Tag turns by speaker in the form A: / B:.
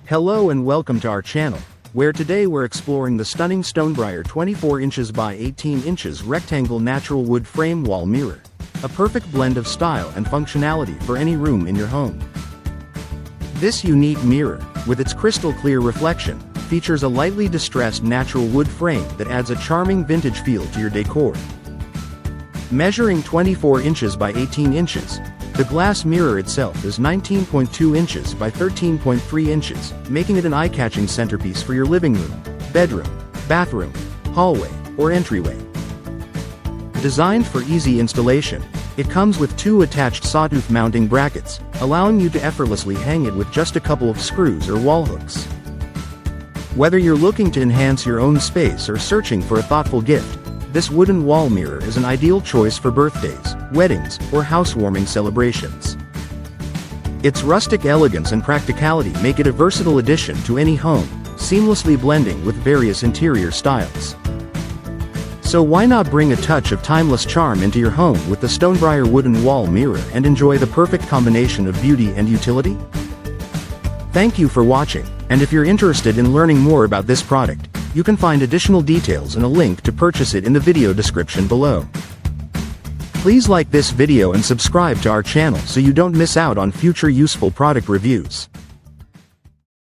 A: Hello and welcome to our channel, where today we're exploring the stunning Stonebriar 24 inches by 18 inches rectangle natural wood frame wall mirror. A perfect blend of style and functionality for any room in your home. This unique mirror, with its crystal clear reflection, features a lightly distressed natural wood frame that adds a charming vintage feel to your decor. Measuring 24 inches by 18 inches, the glass mirror itself is 19.2 inches by 13.3 inches, making it an eye-catching centerpiece for your living room, bedroom, bathroom, hallway, or entryway. Designed for easy installation, it comes with two attached sawtooth mounting brackets, allowing you to effortlessly hang it with just a couple of screws or wall hooks. Whether you're looking to enhance your own space or searching for a thoughtful gift, this wooden wall mirror is an ideal choice for birthdays, weddings, or housewarming celebrations. Its rustic elegance and practicality make it a versatile addition to any home, seamlessly blending with various interior styles. So why not bring a touch of timeless charm into your home with the Stonebriar wooden wall mirror and enjoy the perfect combination of beauty and utility? Thank you for watching, and if you're interested in learning more about this product, you can find additional details and a link to purchase it in the video description below. Please like this video and subscribe to our channel so you don't miss out on future useful product reviews.